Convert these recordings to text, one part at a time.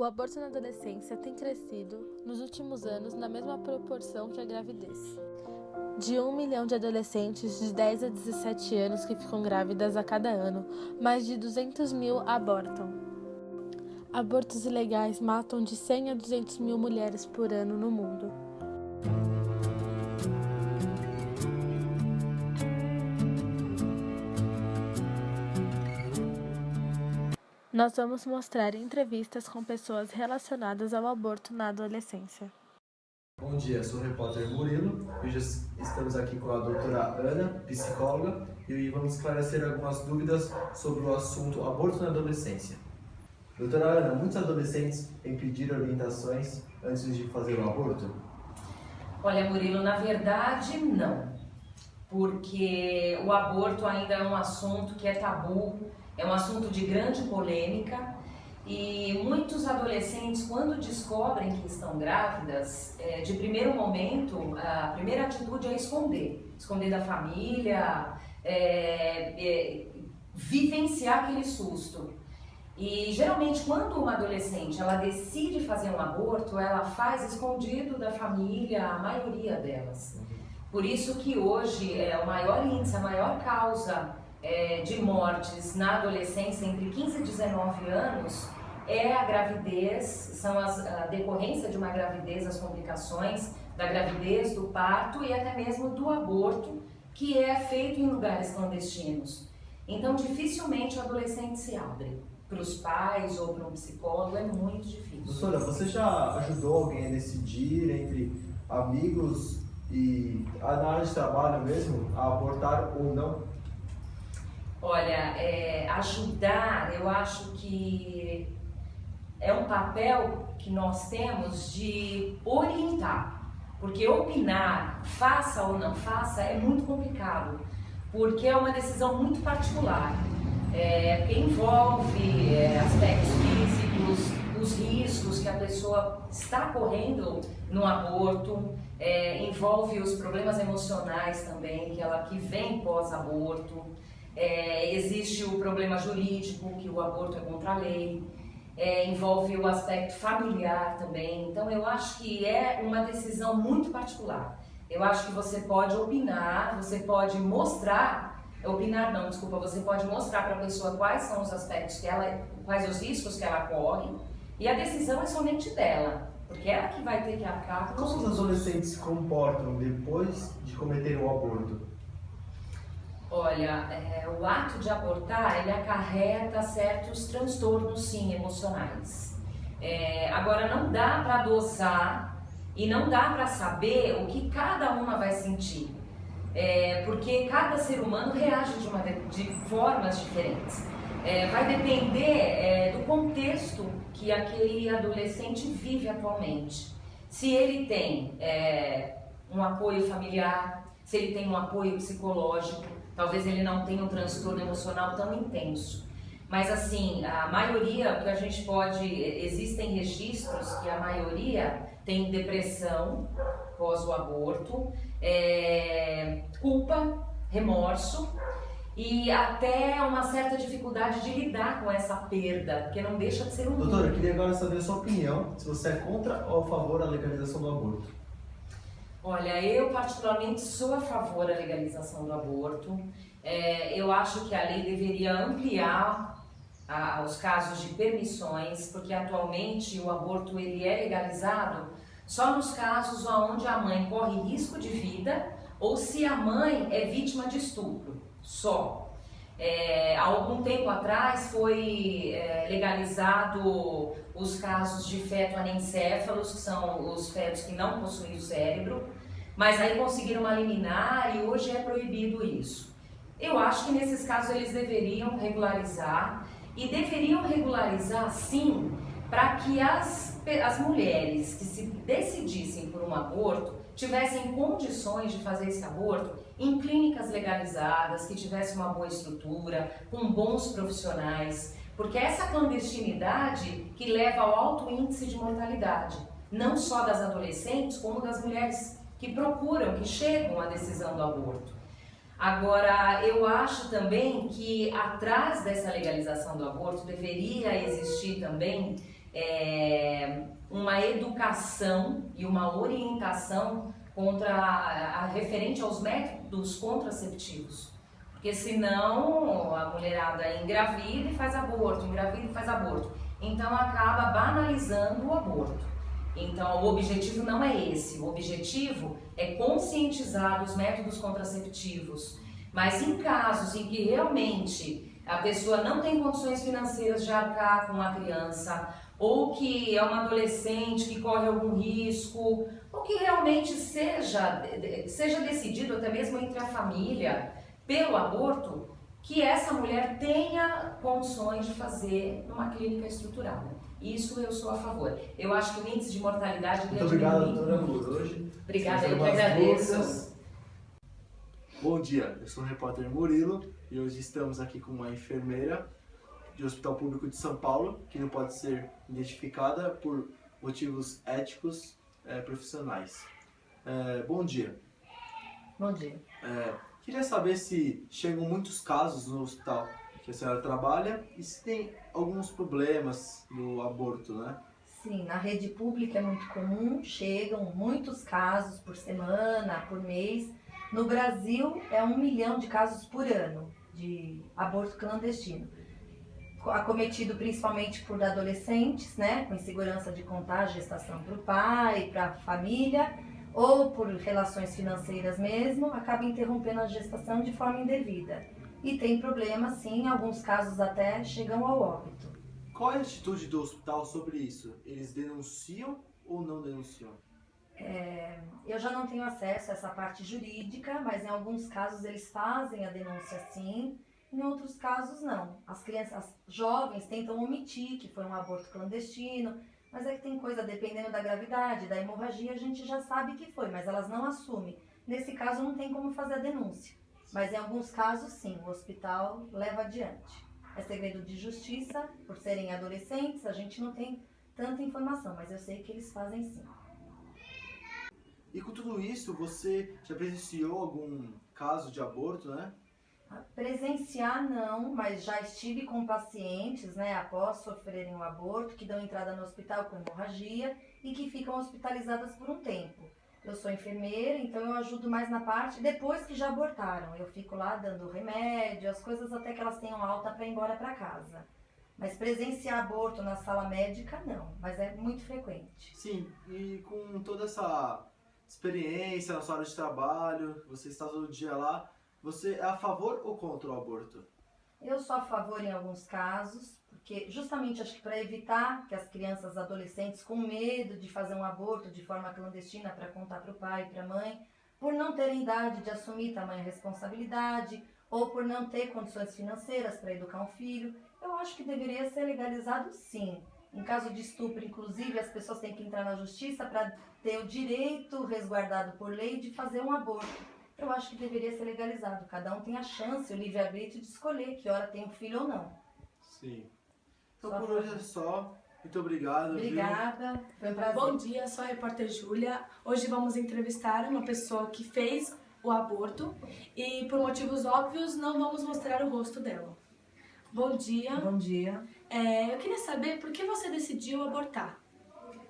aborto na adolescência tem crescido nos últimos anos na mesma proporção que a gravidez. De 1 milhão de adolescentes de 10 a 17 anos que ficam grávidas a cada ano, mais de 200 mil abortam. Abortos ilegais matam de 100 a 200 mil mulheres por ano no mundo. Nós vamos mostrar entrevistas com pessoas relacionadas ao aborto na adolescência. Bom dia, sou o repórter Murilo. Hoje estamos aqui com a doutora Ana, psicóloga, e vamos esclarecer algumas dúvidas sobre o assunto aborto na adolescência. Doutora Ana, muitos adolescentes têm pedido orientações antes de fazer o aborto? Olha, Murilo, na verdade, não. Porque o aborto ainda é um assunto que é tabu, é um assunto de grande polêmica e muitos adolescentes, quando descobrem que estão grávidas, de primeiro momento, a primeira atitude é esconder da família, vivenciar aquele susto. E geralmente quando uma adolescente ela decide fazer um aborto, ela faz escondido da família, a maioria delas. Por isso que hoje o maior índice, a maior causa de mortes na adolescência entre 15 e 19 anos é a gravidez, são a decorrência de uma gravidez, as complicações da gravidez, do parto e até mesmo do aborto, que é feito em lugares clandestinos. Então dificilmente o adolescente se abre para os pais ou para um psicólogo, é muito difícil. Doutora, você já ajudou alguém a decidir entre amigos e na área de trabalho mesmo, a abortar ou não? Olha, ajudar, eu acho que é um papel que nós temos de orientar, porque opinar, faça ou não faça, é muito complicado, porque é uma decisão muito particular, porque envolve aspectos físicos, os riscos que a pessoa está correndo no aborto, envolve os problemas emocionais também, que vem pós-aborto. Existe o problema jurídico, que o aborto é contra a lei, envolve o aspecto familiar também. Então eu acho que é uma decisão muito particular. Eu acho que você pode opinar, você pode mostrar, você pode mostrar para a pessoa quais são os aspectos quais os riscos que ela corre, e a decisão é somente dela, porque ela que vai ter que arcar. Como os adolescentes se comportam depois de cometerem o aborto? Olha, o ato de abortar, ele acarreta certos transtornos, sim, emocionais. Agora, não dá para dosar e não dá para saber o que cada uma vai sentir, porque cada ser humano reage de formas diferentes. Vai depender do contexto que aquele adolescente vive atualmente. Se ele tem um apoio familiar, se ele tem um apoio psicológico, talvez ele não tenha um transtorno emocional tão intenso. Mas assim, a maioria, que a gente existem registros que a maioria tem depressão pós o aborto, culpa, remorso e até uma certa dificuldade de lidar com essa perda, porque não deixa de ser um luto. Doutora, eu queria agora saber a sua opinião, se você é contra ou a favor da legalização do aborto. Olha, eu particularmente sou a favor da legalização do aborto. Eu acho que a lei deveria ampliar os casos de permissões, porque atualmente o aborto ele é legalizado só nos casos onde a mãe corre risco de vida ou se a mãe é vítima de estupro, só. Há algum tempo atrás foi legalizado os casos de feto-anencéfalos, que são os fetos que não possuem o cérebro, mas aí conseguiram uma liminar e hoje é proibido isso. Eu acho que nesses casos eles deveriam regularizar, e deveriam regularizar sim, para que as mulheres que se decidissem por um aborto tivessem condições de fazer esse aborto em clínicas legalizadas, que tivessem uma boa estrutura, com bons profissionais, porque é essa clandestinidade que leva ao alto índice de mortalidade, não só das adolescentes, como das mulheres que procuram, que chegam à decisão do aborto. Agora, eu acho também que atrás dessa legalização do aborto deveria existir também uma educação e uma orientação referente aos métodos contraceptivos. Porque senão a mulherada engravida e faz aborto, Então acaba banalizando o aborto. Então o objetivo não é esse, o objetivo é conscientizar os métodos contraceptivos. Mas em casos em que realmente a pessoa não tem condições financeiras de arcar com a criança, ou que é uma adolescente que corre algum risco, ou que realmente seja decidido até mesmo entre a família pelo aborto, que essa mulher tenha condições de fazer numa clínica estruturada. Isso eu sou a favor. Eu acho que o índice de mortalidade... Muito obrigado, doutora, por hoje. Obrigada, eu que agradeço. Dúvidas. Bom dia, eu sou o repórter Murilo e hoje estamos aqui com uma enfermeira de Hospital Público de São Paulo, que não pode ser identificada por motivos éticos profissionais. Bom dia. Bom dia. Queria saber se chegam muitos casos no hospital que a senhora trabalha e se tem alguns problemas no aborto, né? Sim, na rede pública é muito comum, chegam muitos casos por semana, por mês. No Brasil é 1 milhão de casos por ano de aborto clandestino, acometido principalmente por adolescentes, né, com insegurança de contar a gestação para o pai, para a família, ou por relações financeiras mesmo, acaba interrompendo a gestação de forma indevida. E tem problema sim, em alguns casos até chegam ao óbito. Qual é a atitude do hospital sobre isso? Eles denunciam ou não denunciam? Eu já não tenho acesso a essa parte jurídica, mas em alguns casos eles fazem a denúncia sim, em outros casos não. As jovens tentam omitir que foi um aborto clandestino, mas é que tem coisa, dependendo da gravidade, da hemorragia, a gente já sabe que foi, mas elas não assumem. Nesse caso não tem como fazer a denúncia, mas em alguns casos sim, o hospital leva adiante. É segredo de justiça, por serem adolescentes, a gente não tem tanta informação, mas eu sei que eles fazem sim. E com tudo isso, você já presenciou algum caso de aborto, né? Presenciar não, mas já estive com pacientes, né, após sofrerem um aborto, que dão entrada no hospital com hemorragia e que ficam hospitalizadas por um tempo. Eu sou enfermeira, então eu ajudo mais na parte depois que já abortaram. Eu fico lá dando remédio, as coisas até que elas tenham alta para ir embora para casa. Mas presenciar aborto na sala médica, não, mas é muito frequente. Sim, e com toda essa experiência na sua área de trabalho, você está todo dia lá, você é a favor ou contra o aborto? Eu sou a favor em alguns casos, porque justamente acho que para evitar que as crianças adolescentes com medo de fazer um aborto de forma clandestina para contar para o pai e para a mãe, por não terem idade de assumir tamanha responsabilidade ou por não ter condições financeiras para educar um filho, eu acho que deveria ser legalizado sim. Em caso de estupro, inclusive, as pessoas têm que entrar na justiça para ter o direito resguardado por lei de fazer um aborto. Eu acho que deveria ser legalizado. Cada um tem a chance, o livre-arbítrio de escolher que hora tem um filho ou não. Sim. Então por hoje é só. Muito obrigado. Obrigada. Viu? Foi um prazer. Bom dia, sou a repórter Júlia. Hoje vamos entrevistar uma pessoa que fez o aborto e, por motivos óbvios, não vamos mostrar o rosto dela. Bom dia. Bom dia. Eu queria saber por que você decidiu abortar.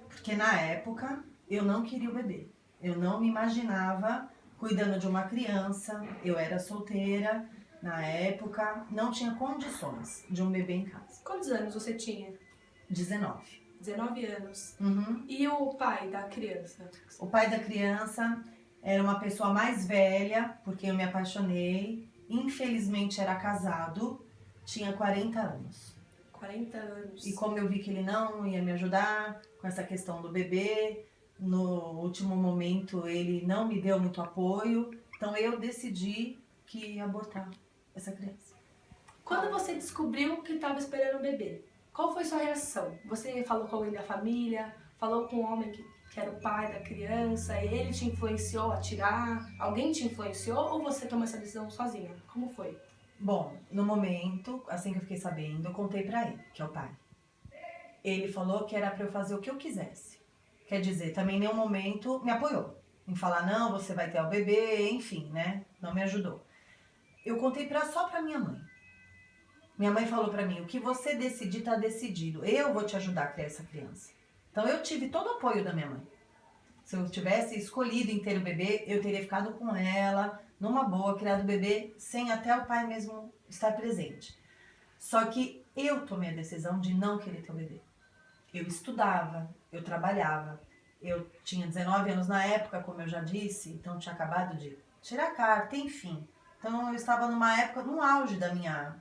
Porque na época eu não queria o bebê. Eu não me imaginava cuidando de uma criança. Eu era solteira na época, não tinha condições de um bebê em casa. Quantos anos você tinha? 19. 19 anos. Uhum. E o pai da criança? O pai da criança era uma pessoa mais velha, porque eu me apaixonei. Infelizmente era casado, tinha 40 anos. 40 anos. E como eu vi que ele não ia me ajudar com essa questão do bebê, no último momento ele não me deu muito apoio, então eu decidi que ia abortar essa criança. Quando você descobriu que estava esperando o bebê, qual foi sua reação? Você falou com alguém da família? Falou com um homem que era o pai da criança? Ele te influenciou a tirar? Alguém te influenciou ou você tomou essa decisão sozinha? Como foi? Bom, no momento, assim que eu fiquei sabendo, eu contei pra ele, que é o pai. Ele falou que era pra eu fazer o que eu quisesse. Quer dizer, também em nenhum momento me apoiou. Em falar, não, você vai ter o bebê, enfim, né? Não me ajudou. Eu contei só pra minha mãe. Minha mãe falou pra mim, o que você decidir tá decidido. Eu vou te ajudar a criar essa criança. Então eu tive todo o apoio da minha mãe. Se eu tivesse escolhido em ter o bebê, eu teria ficado com ela, numa boa, criado o bebê, sem até o pai mesmo estar presente. Só que eu tomei a decisão de não querer ter o bebê. Eu estudava, eu trabalhava. Eu tinha 19 anos na época, como eu já disse, então tinha acabado de tirar a carta, enfim. Então eu estava numa época, no auge da minha...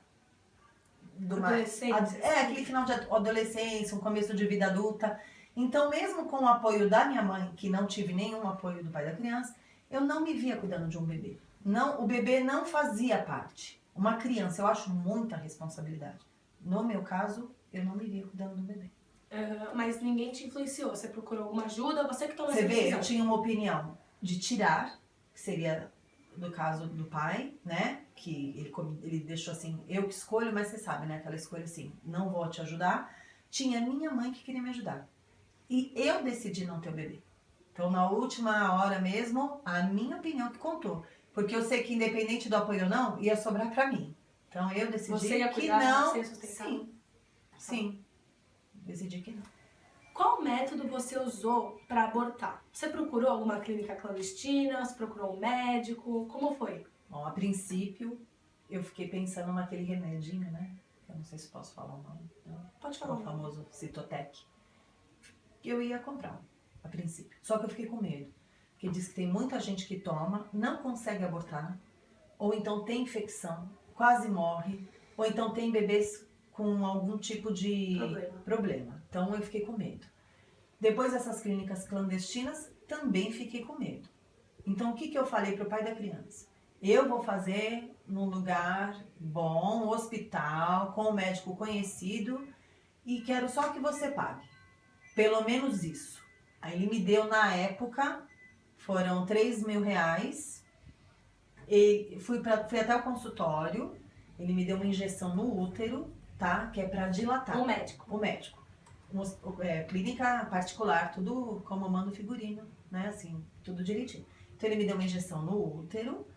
Adolescência. Aquele final de adolescência, um começo de vida adulta. Então, mesmo com o apoio da minha mãe, que não tive nenhum apoio do pai da criança, eu não me via cuidando de um bebê. Não, o bebê não fazia parte. Uma criança, eu acho muita responsabilidade. No meu caso, eu não me via cuidando do bebê. Mas ninguém te influenciou? Você procurou alguma ajuda? Você que tomou essa Você vê, decisão? eu tinha uma opinião de tirar, que seria do caso do pai, né? Que ele deixou assim, eu que escolho, mas você sabe, né? Aquela escolha assim, não vou te ajudar. Tinha minha mãe que queria me ajudar. E eu decidi não ter o bebê. Então, na última hora mesmo, a minha opinião que contou. Porque eu sei que independente do apoio ou não, ia sobrar pra mim. Então, eu decidi Você ia que cuidar, não. você ia sustentar? Sim. Decidi que não. Qual método você usou para abortar? Você procurou alguma clínica clandestina? Você procurou um médico? Como foi? Bom, a princípio, eu fiquei pensando naquele remedinho, né? Eu não sei se posso falar o nome. Não? Pode É falar. o famoso Citotec. Eu ia comprar, a princípio. Só que eu fiquei com medo. Porque diz que tem muita gente que toma, não consegue abortar, ou então tem infecção, quase morre, ou então tem bebês com algum tipo de problema. Então eu fiquei com medo. Depois dessas clínicas clandestinas, também fiquei com medo. Então o que eu falei para o pai da criança? Eu vou fazer num lugar bom, hospital, com um médico conhecido, e quero só que você pague. Pelo menos isso. Aí ele me deu na época, foram 3 mil reais. E fui até o consultório, ele me deu uma injeção no útero, tá? Que é pra dilatar. Um médico. O médico. Clínica particular, tudo como manda o figurino, né? Assim, tudo direitinho. Então ele me deu uma injeção no útero.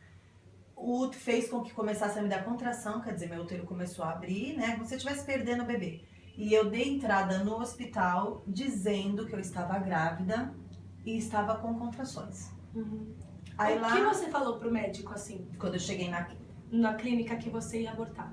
O útero fez com que começasse a me dar contração, quer dizer, meu útero começou a abrir, né? Como se eu estivesse perdendo o bebê. E eu dei entrada no hospital dizendo que eu estava grávida e estava com contrações. Aí O lá, que você falou pro médico, assim, quando eu cheguei na clínica que você ia abortar?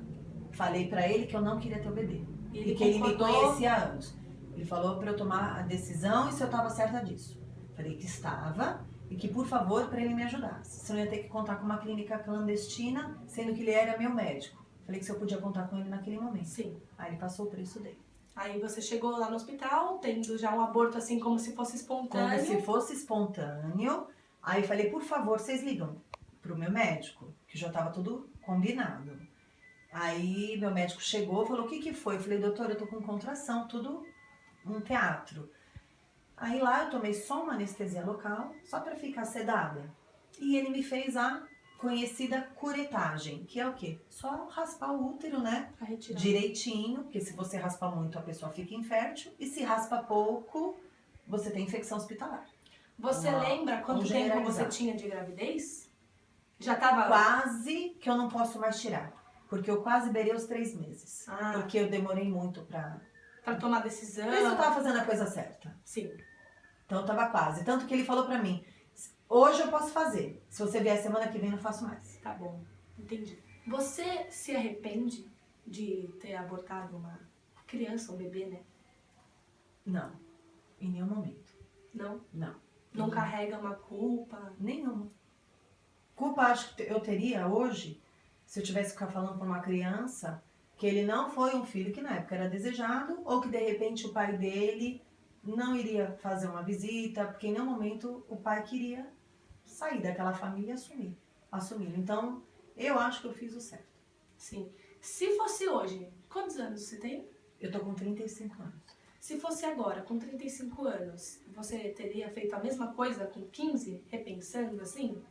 falei pra ele que eu não queria ter o bebê. E E que ele me concordou? conhecia há anos. Ele falou pra eu tomar a decisão e se eu estava certa disso. Falei que estava e que, por favor, pra ele me ajudasse. Se eu ia ter que contar com uma clínica clandestina, sendo que ele era meu médico. Falei que se eu podia contar com ele naquele momento. Sim. Aí ele passou o preço dele. Aí você chegou lá no hospital, tendo já um aborto assim como se fosse espontâneo. Como se fosse espontâneo. Aí falei, por favor, vocês ligam pro meu médico, que já tava tudo combinado. Aí meu médico chegou, falou, o que foi? Eu falei, doutor, eu tô com contração, tudo um teatro. Aí lá eu tomei só uma anestesia local, só pra ficar sedada. E ele me fez a conhecida curetagem, que é o quê? Só raspar o útero, né? Pra retirar. Direitinho, porque se você raspa muito, a pessoa fica infértil. E se raspa pouco, você tem infecção hospitalar. Você lembra quanto tempo você generalizar. tinha de gravidez? Já tava... Quase que eu não posso mais tirar. Porque eu quase beirei os 3 meses. Ah. Porque eu demorei muito pra... Pra tomar decisão? Mas eu tava fazendo a coisa certa. Sim. Então eu tava quase. Tanto que ele falou pra mim, hoje eu posso fazer. Se você vier semana que vem, eu não faço mais. Tá bom, entendi. Você se arrepende de ter abortado uma criança, um bebê, né? Não. Em nenhum momento. Não? Não. Não carrega uma culpa? Nenhuma. Culpa acho que eu teria hoje, se eu tivesse que ficar falando pra uma criança que ele não foi um filho que na época era desejado, ou que de repente o pai dele não iria fazer uma visita, porque em nenhum momento o pai queria sair daquela família e assumir. Então, eu acho que eu fiz o certo. Sim. Se fosse hoje, quantos anos você tem? Eu tô com 35 anos. Se fosse agora, com 35 anos, você teria feito a mesma coisa com 15, repensando assim?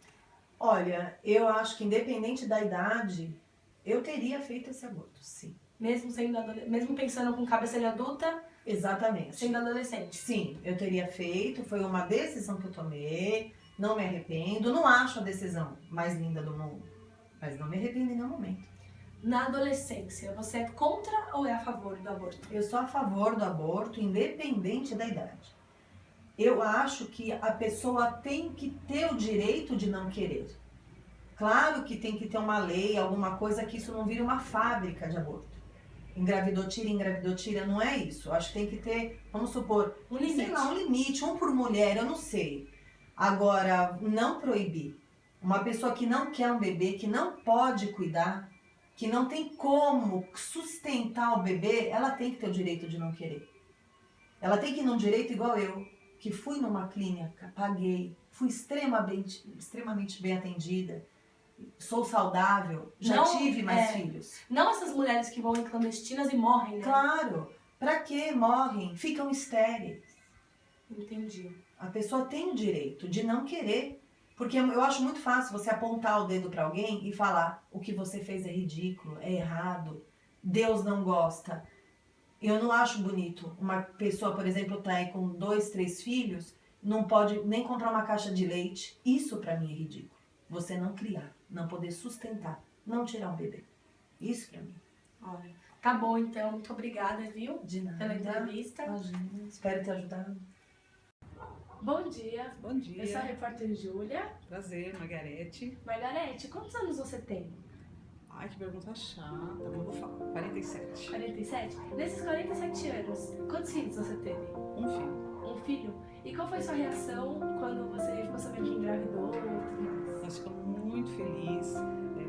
Olha, eu acho que independente da idade, eu teria feito esse aborto, sim. Mesmo pensando com cabeça de adulta, Exatamente. sendo adolescente? Sim, eu teria feito, foi uma decisão que eu tomei, não me arrependo, não acho a decisão mais linda do mundo, mas não me arrependo em nenhum momento. na adolescência, você é contra ou é a favor do aborto? Eu sou a favor do aborto, independente da idade. Eu acho que a pessoa tem que ter o direito de não querer. Claro que tem que ter uma lei, alguma coisa que isso não vire uma fábrica de aborto. Engravidou, tira, não é isso. Eu acho que tem que ter, vamos supor, Um limite. sei lá, um limite, um por mulher, eu não sei. Agora, não proibir. Uma pessoa que não quer um bebê, que não pode cuidar, que não tem como sustentar o bebê, ela tem que ter o direito de não querer. Ela tem que ir num direito igual eu, que fui numa clínica, paguei, fui extremamente bem atendida, sou saudável, já Não, tive mais filhos. Não essas mulheres que vão em clandestinas e morrem, né? Claro, pra que morrem? Ficam estéreis. Entendi. A pessoa tem o direito de não querer. Porque eu acho muito fácil você apontar o dedo pra alguém e falar: o que você fez é ridículo, é errado, Deus não gosta. Eu não acho bonito uma pessoa, por exemplo, tá aí com 2, 3 filhos, não pode nem comprar uma caixa de leite. Isso pra mim é ridículo. Você não criar, não poder sustentar, não tirar um bebê. Isso pra mim. Olha, tá bom então, muito obrigada, viu? De nada. Pela entrevista. Imagina, espero ter ajudado. Bom dia. Bom dia. Eu sou a repórter Júlia. Prazer, Margarete. Margarete, quantos anos você tem? Ai, que pergunta chata. Vou falar. 47. 47? Nesses 47 anos, quantos filhos você teve? Um filho. Um filho? E qual foi sua reação quando você ficou sabendo que engravidou e tudo mais? Nós ficamos muito felizes.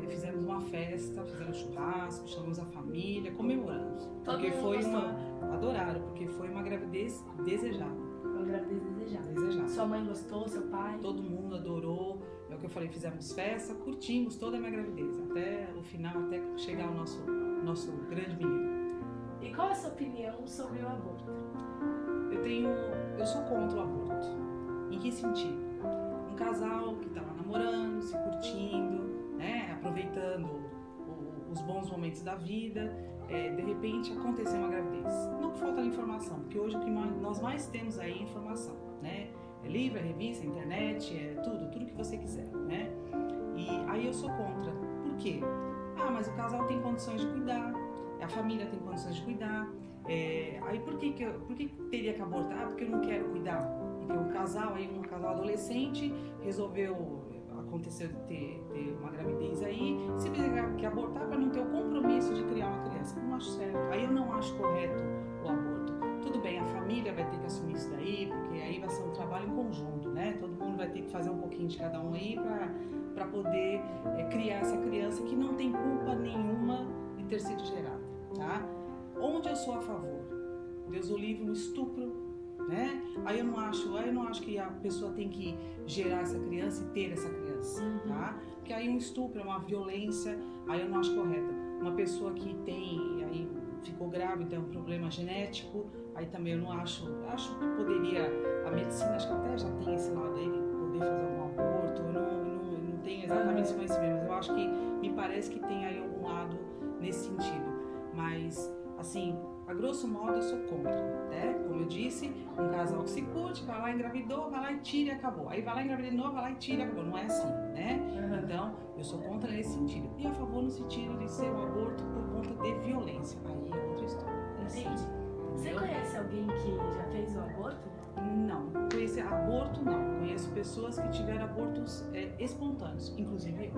Fizemos uma festa, fizemos churrasco, chamamos a família, comemoramos. Todo Porque mundo foi gostou? Adoraram, porque foi uma gravidez desejada. Uma gravidez desejada. Desejada. Sua mãe gostou, seu pai? Todo mundo adorou. É o que eu falei, fizemos festa, curtimos toda a minha gravidez. Até o final, até chegar o nosso grande menino. E qual é a sua opinião sobre o aborto? Eu sou contra o aborto. Em que sentido? Um casal que está lá namorando, se curtindo, né, aproveitando os bons momentos da vida, de repente aconteceu uma gravidez. Não falta informação, porque hoje o que nós mais temos aí é informação, né? É livro, é revista, é internet, é tudo que você quiser, né? E aí eu sou contra. Por quê? Mas o casal tem condições de cuidar, a família tem condições de cuidar. Aí por que teria que abortar? Porque eu não quero cuidar. Porque um casal adolescente aconteceu de ter uma gravidez aí, se tiver que abortar para não ter o compromisso de criar uma criança. Não acho certo. Aí eu não acho correto o aborto. Tudo bem, a família vai ter que assumir isso daí, porque aí vai ser um trabalho em conjunto, né? Todo mundo vai ter que fazer um pouquinho de cada um aí para poder criar essa criança que não tem culpa nenhuma de ter sido gerada, tá? Onde eu sou a favor? Deus o livre no estupro, né? Aí eu não acho que a pessoa tem que gerar essa criança e ter essa criança, tá? Porque aí um estupro é uma violência, aí eu não acho correto. Uma pessoa que aí ficou grávida, é um problema genético, aí também eu não acho que poderia, a medicina acho que até já tem esse lado aí, de poder fazer um aborto, eu não tenho exatamente esse conhecimento, mas eu acho que me parece que tem aí algum lado nesse sentido, mas assim, a grosso modo eu sou contra, né? Como eu disse, um casal que se curte, vai lá, engravidou, vai lá e tira e acabou. Aí vai lá, engravida de novo, vai lá e tira e acabou. Não é assim, né? Então, eu sou contra nesse sentido. E a favor no sentido de ser um aborto por conta de violência. Aí é outra história. Entendi. Você conhece alguém que já fez o aborto? Não. Conhecer aborto, não. Conheço pessoas que tiveram abortos espontâneos, inclusive eu.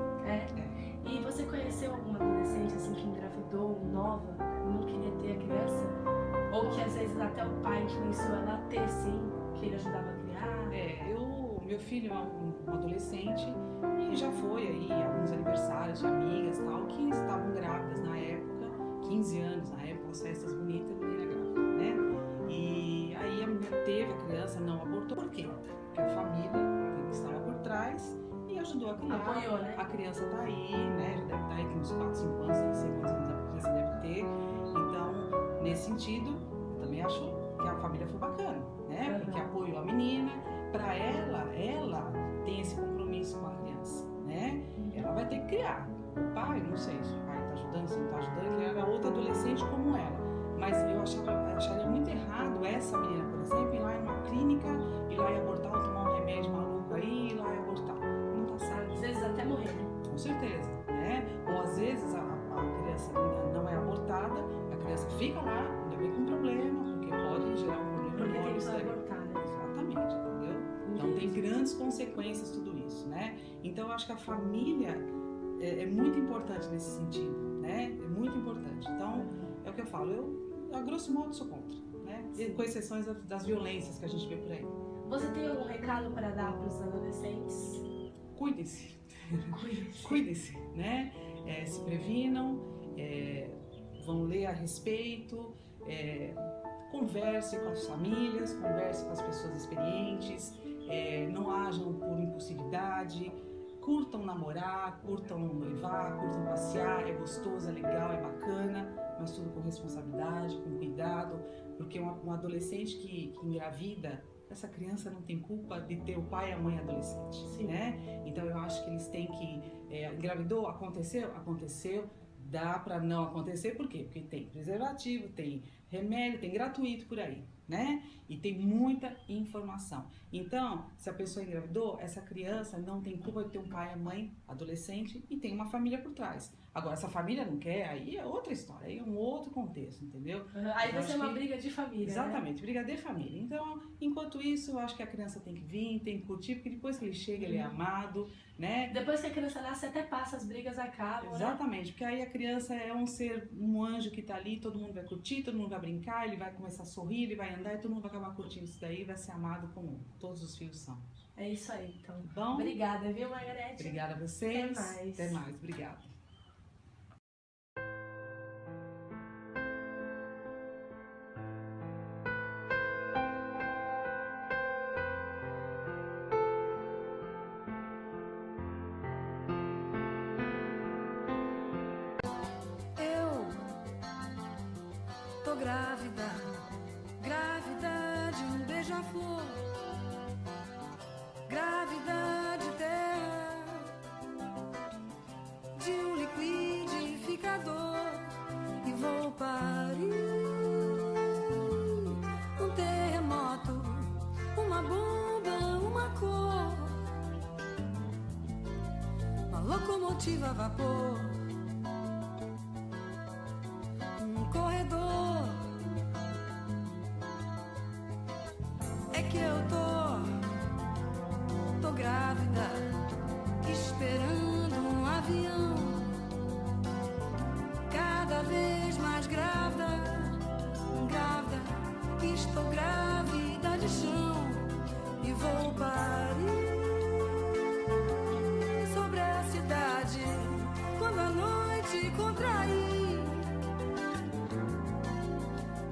E você conheceu alguma adolescente assim que engravidou nova e não queria ter a criança? Ou que às vezes até o pai influenciou ela a ter sim, que ele ajudava a criar? Meu filho é um adolescente e já foi aí alguns aniversários de amigas tal, que estavam grávidas na época, 15 anos na época, as festas bonitas, a menina grávida, né? E aí a menina teve a criança, não abortou. Por quê? Porque a família que estava por trás e ajudou a criar. Apoiou, né? A criança tá aí, né? Já deve estar aí com uns 4, 5 anos, nem sei quantos anos a criança deve ter. Então, nesse sentido, eu também acho que a família foi bacana, né? Porque apoiou a menina. Para ela tem esse compromisso com a criança, né? Ela vai ter que criar. O pai, não sei se o pai tá ajudando, se não tá ajudando, que era outra adolescente como ela. Mas eu acharia muito errado essa menina, por exemplo, ir lá em uma clínica, ir lá e abortar, ou tomar um remédio maluco aí, ir lá e abortar. Não tá certo. Às vezes até morrer, né? Com certeza, né? Ou às vezes a criança Então eu acho que a família é muito importante nesse sentido, né? É muito importante. Então, é o que eu falo, eu a grosso modo sou contra, né? Com exceções das violências que a gente vê por aí. Você tem algum recado para dar para os adolescentes? Cuide-se. Cuide-se, né? Se previnam, vão ler a respeito, converse com as famílias, converse com as pessoas experientes, não ajam por impulsividade, curtam namorar, curtam noivar, curtam passear, é gostoso, é legal, é bacana, mas tudo com responsabilidade, com cuidado, porque um adolescente que engravida, essa criança não tem culpa de ter o pai e a mãe adolescente, né? Então eu acho que eles têm que... engravidou? Aconteceu? Aconteceu. Dá para não acontecer, por quê? Porque tem preservativo, tem remédio, tem gratuito por aí, né? E tem muita informação. Então, se a pessoa engravidou, essa criança não tem culpa de ter um pai e mãe adolescente e tem uma família por trás. Agora, se a família não quer, aí é outra história, aí é um outro contexto, entendeu? Aí vai ser uma briga de família, exatamente, né? briga de família. Então, enquanto isso, eu acho que a criança tem que vir, tem que curtir, porque depois que ele chega, ele é amado, né? Depois que a criança nasce, até passa, as brigas acabam, exatamente, né? Porque aí a criança é um ser, um anjo que tá ali, todo mundo vai curtir, todo mundo vai brincar, ele vai começar a sorrir, ele vai andar e todo mundo vai acabar curtindo isso daí, vai ser amado como todos os filhos são. É isso aí, então. Bom? Obrigada, viu, Margarete? Obrigada a vocês. Até mais. Até mais, obrigada. Tô grávida, grávida de um beija-flor, grávida de terra, de um liquidificador, e vou parir um terremoto, uma bomba, uma cor, uma locomotiva a vapor, um corredor. É que eu tô grávida, esperando um avião, cada vez mais grávida, estou grávida de chão, e vou parir sobre a cidade, quando a noite contrair,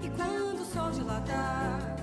e quando o sol dilatar,